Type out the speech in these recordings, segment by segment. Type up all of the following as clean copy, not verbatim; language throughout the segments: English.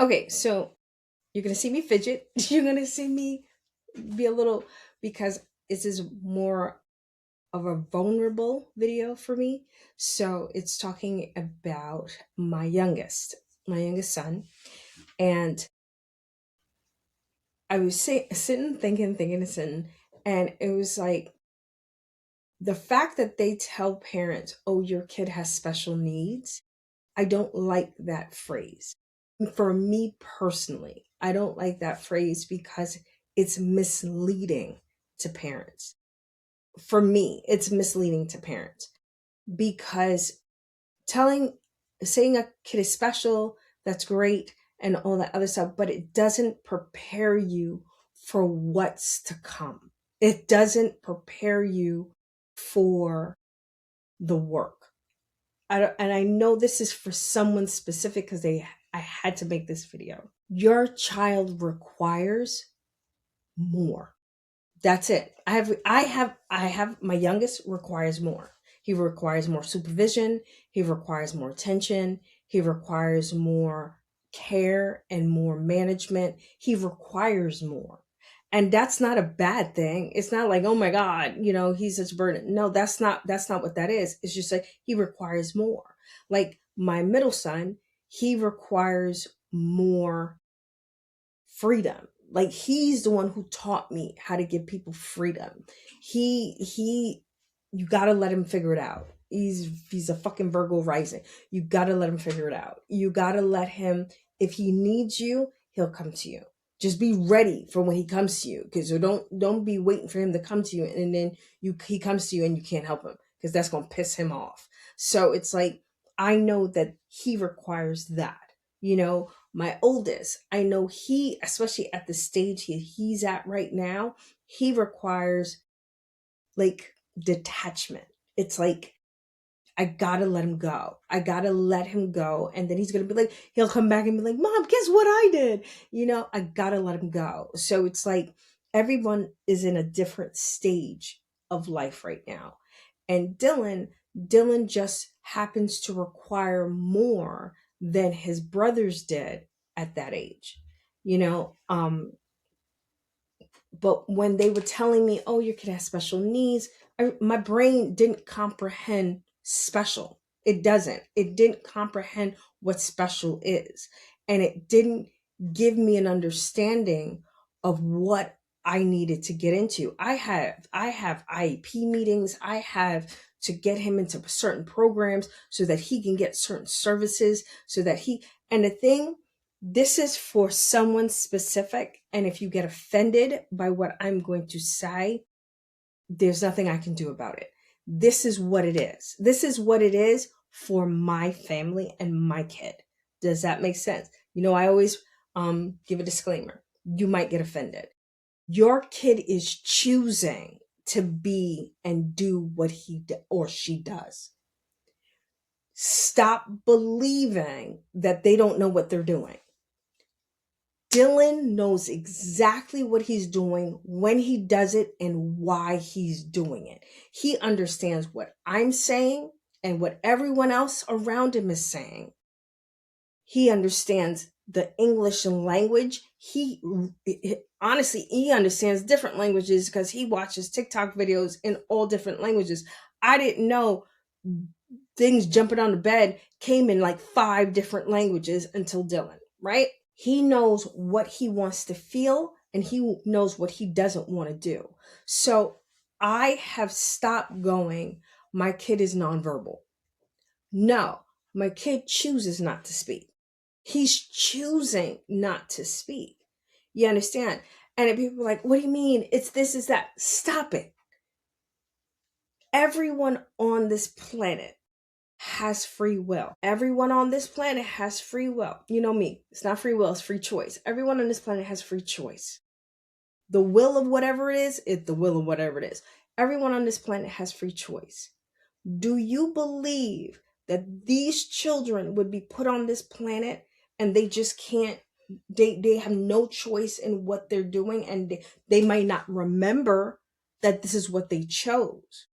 Okay, so you're gonna see me fidget. You're gonna see me be a little, because this is more of a vulnerable video for me. So it's talking about my youngest son. And I was sitting, thinking, sitting, and it was like the fact that they tell parents, oh, your kid has special needs. I don't like that phrase. For me personally, I don't like that phrase because it's misleading to parents. For me, it's misleading to parents because telling, saying a kid is special, that's great, and all that other stuff, but it doesn't prepare you for what's to come. It doesn't prepare you for the work. And I know this is for someone specific because I had to make this video. Your child requires more. That's it. I have my youngest requires more. He requires more supervision, he requires more attention, he requires more care and more management. He requires more. And that's not a bad thing. It's not like, oh my God, he's such a burden. No, that's not what that is. It's just like he requires more. Like my middle son, he requires more freedom. Like he's the one who taught me how to give people freedom. He You got to let him figure it out. He's a fucking Virgo rising. You got to let him figure it out. You got to let him, if he needs you, he'll come to you. Just be ready for when he comes to you, because don't be waiting for him to come to you and then he comes to you and you can't help him, because that's going to piss him off. So it's like, I know that he requires that. My oldest, I know he, especially at the stage he's at right now, he requires like detachment. It's like, I gotta let him go. I gotta let him go. And then he's gonna be like, he'll come back and be like, Mom, guess what I did? I gotta let him go. So it's like everyone is in a different stage of life right now. And Dylan just happens to require more than his brothers did at that age. You know, um, but when they were telling me, oh, your kid has special needs, my brain didn't comprehend special. It doesn't. It didn't comprehend what special is. And it didn't give me an understanding of what I needed to get into. I have IEP meetings. I have to get him into certain programs so that he can get certain services, so that and the thing, this is for someone specific. And if you get offended by what I'm going to say, there's nothing I can do about it. This is what it is. This is what it is for my family and my kid. Does that make sense? I always give a disclaimer. You might get offended. Your kid is choosing to be and do what he or she does. Stop believing that they don't know what they're doing. Dylan knows exactly what he's doing, when he does it, and why he's doing it. He understands what I'm saying and what everyone else around him is saying. He understands the English language. Honestly, he understands different languages because he watches TikTok videos in all different languages. I didn't know things jumping on the bed came in like 5 different languages until Dylan, right? He knows what he wants to feel and he knows what he doesn't want to do. So I have stopped going, my kid is nonverbal. No, my kid chooses not to speak. He's choosing not to speak. You understand? And people are like, what do you mean? It's this, is that. Stop it. Everyone on this planet has free will. Everyone on this planet has free will. You know me. It's not free will, it's free choice. Everyone on this planet has free choice. The will of whatever it is, it's the will of whatever it is. Everyone on this planet has free choice. Do you believe that these children would be put on this planet and they just can't, they have no choice in what they're doing, and they might not remember that this is what they chose?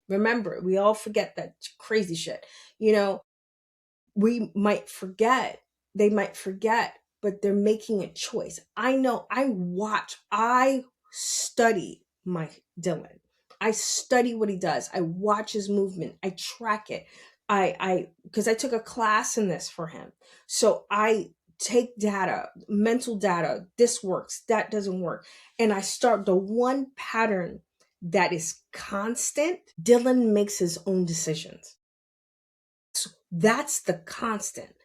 Remember, we all forget that crazy shit. We might forget, they might forget, but they're making a choice. I know, I study my Dylan. I study what he does. I watch his movement. I track it. Because I took a class in this for him. So I take data, mental data. This works, that doesn't work. And I start the one pattern that is constant. Dylan makes his own decisions. So that's the constant.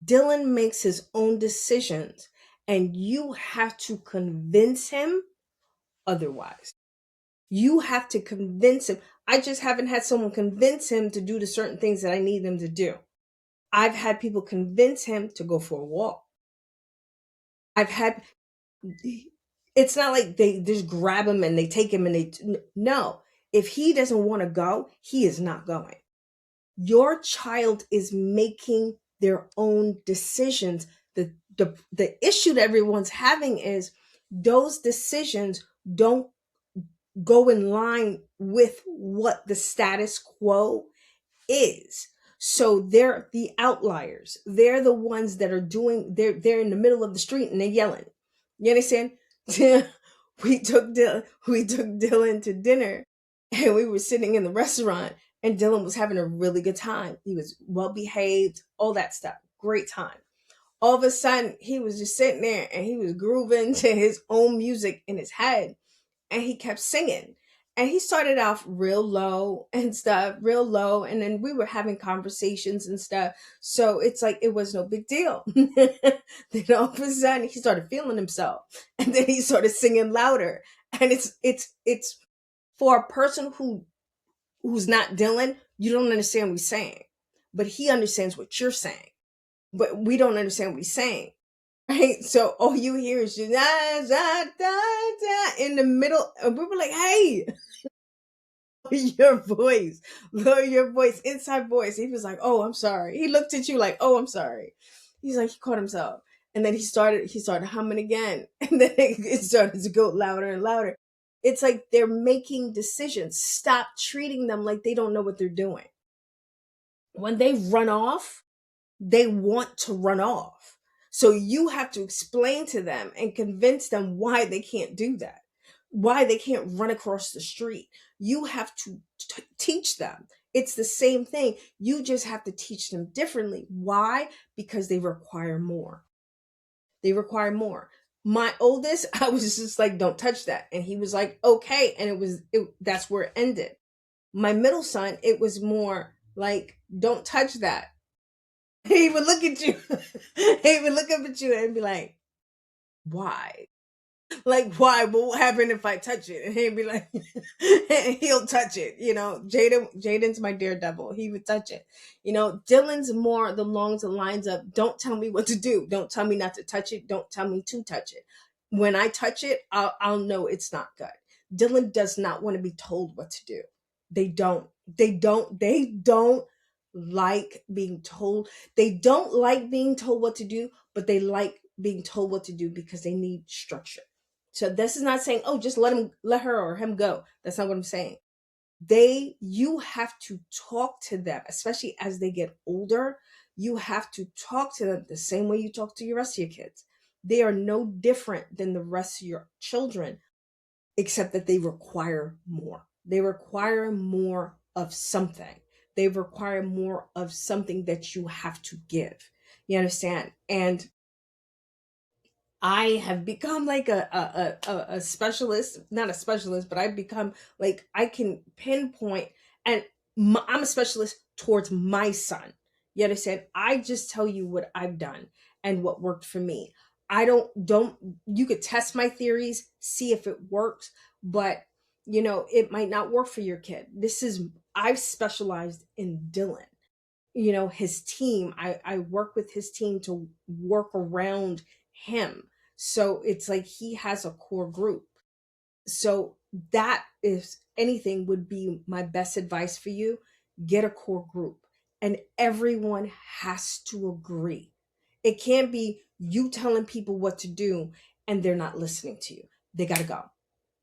Dylan makes his own decisions, and you have to convince him otherwise. You have to convince him. I just haven't had someone convince him to do the certain things that I need them to do. I've had people convince him to go for a walk. I've had, it's not like they just grab him and they take him and no. If he doesn't want to go, he is not going. Your child is making their own decisions. The issue that everyone's having is those decisions don't go in line with what the status quo is. So they're the outliers. They're the ones that are doing, they're in the middle of the street and they're yelling. You understand? we took Dylan to dinner, and we were sitting in the restaurant, and Dylan was having a really good time. He was well behaved, all that stuff. Great time. All of a sudden, he was just sitting there and he was grooving to his own music in his head, and he kept singing. And he started off real low and stuff, real low. And then we were having conversations and stuff. So it's like it was no big deal. Then all of a sudden he started feeling himself. And then he started singing louder. And it's for a person who's not Dylan, you don't understand what he's saying. But he understands what you're saying. But we don't understand what he's saying. Right? So all you hear is just in the middle. And we were like, hey, your voice, lower your voice, inside voice. He was like, oh, I'm sorry. He looked at you like, oh, I'm sorry. He's like, he caught himself. And then he started humming again. And then it started to go louder and louder. It's like they're making decisions. Stop treating them like they don't know what they're doing. When they run off, they want to run off. So you have to explain to them and convince them why they can't do that, why they can't run across the street. You have to teach them. It's the same thing. You just have to teach them differently. Why? Because they require more. They require more. My oldest, I was just like, don't touch that. And he was like, okay. And that's where it ended. My middle son, it was more like, don't touch that. He would look at you. He would look up at you and be like, why? Like, why? What will happen if I touch it? And he'd be like, he'll touch it. Jaden's my daredevil. He would touch it. Dylan's more along the lines of, don't tell me what to do. Don't tell me not to touch it. Don't tell me to touch it. When I touch it, I'll know it's not good. Dylan does not want to be told what to do. They don't. They don't like being told. They don't like being told what to do, but they like being told what to do because they need structure. So this is not saying, oh, just let her or him go. That's not what I'm saying. You have to talk to them, especially as they get older. You have to talk to them the same way you talk to your rest of your kids. They are no different than the rest of your children, except that they require more. They require more of something. They require more of something that you have to give. You understand? And I have become like a specialist, not a specialist, but I've become like, I can pinpoint, and I'm a specialist towards my son. You understand? I just tell you what I've done and what worked for me. I don't, you could test my theories, see if it works, but it might not work for your kid. I've specialized in Dylan. His team, I work with his team to work around him. So it's like he has a core group. So that, if anything, would be my best advice for you. Get a core group, and everyone has to agree. It can't be you telling people what to do and they're not listening to you. They got to go.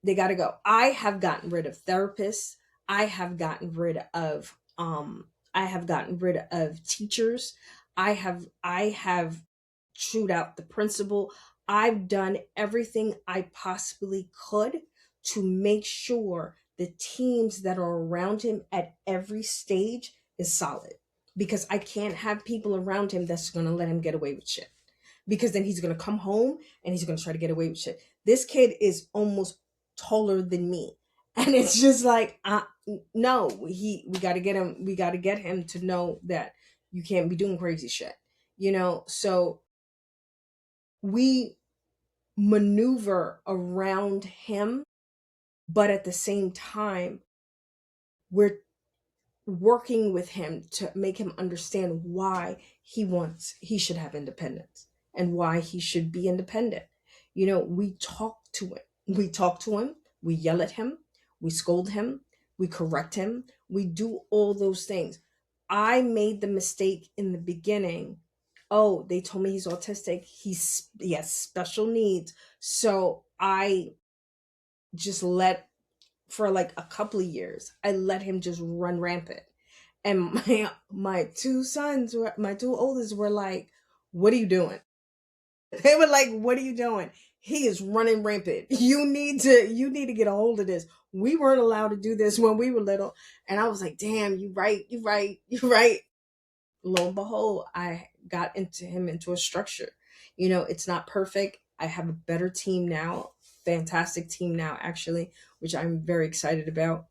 They got to go. I have gotten rid of therapists. I have gotten rid of teachers. I have shoot out the principal. I've done everything I possibly could to make sure the teams that are around him at every stage is solid, because I can't have people around him that's going to let him get away with shit, because then he's going to come home and he's going to try to get away with shit. This kid is almost taller than me. And it's just like, no, we got to get him. We got to get him to know that you can't be doing crazy shit, So we maneuver around him, but at the same time, we're working with him to make him understand why he should have independence and why he should be independent. We talk to him. We yell at him, we scold him, we correct him, we do all those things. I made the mistake in the beginning. Oh, they told me he's autistic. He has special needs. So I just for like a couple of years, I let him just run rampant. And my my two oldest were like, "What are you doing?" They were like, "What are you doing? He is running rampant. You need to get a hold of this. We weren't allowed to do this when we were little." And I was like, "Damn, you right, you right, you right." Lo and behold, I got into a structure. It's not perfect. I have a better team now, fantastic team now, actually, which I'm very excited about,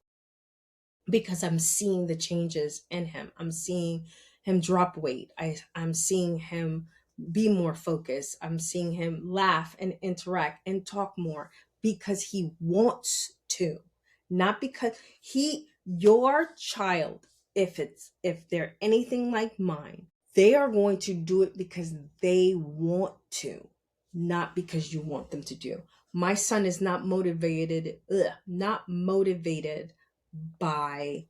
because I'm seeing the changes in him. I'm seeing him drop weight. I'm seeing him be more focused. I'm seeing him laugh and interact and talk more because he wants to, not because your child, if they're anything like mine, they are going to do it because they want to, not because you want them to do. My son is not motivated by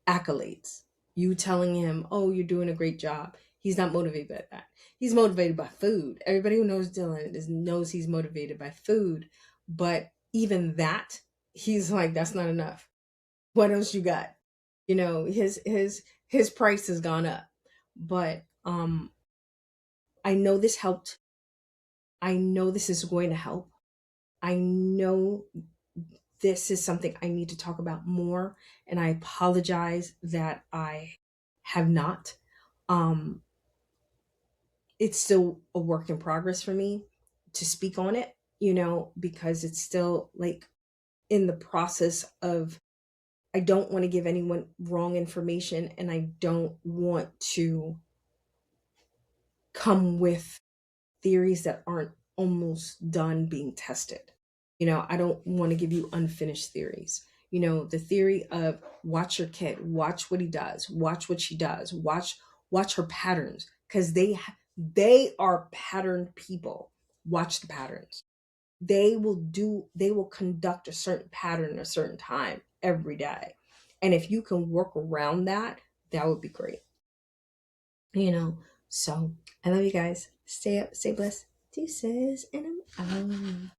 accolades. You telling him, "Oh, you're doing a great job." He's not motivated by that. He's motivated by food. Everybody who knows Dylan knows he's motivated by food. But even that, he's like, "That's not enough. What else you got?" His price has gone up. But I know this helped. I know this is going to help. I know this is something I need to talk about more, and I apologize that I have not. Um, it's still a work in progress for me to speak on it, because it's still like in the process of, I don't want to give anyone wrong information, and I don't want to come with theories that aren't almost done being tested. I don't want to give you unfinished theories. The theory of watch your kid, watch what he does, watch what she does, watch her patterns, because they are patterned people. Watch the patterns. They will conduct a certain pattern at a certain time every day. And if you can work around that, that would be great. So I love you guys. Stay up, stay blessed. Deuces, and I'm out.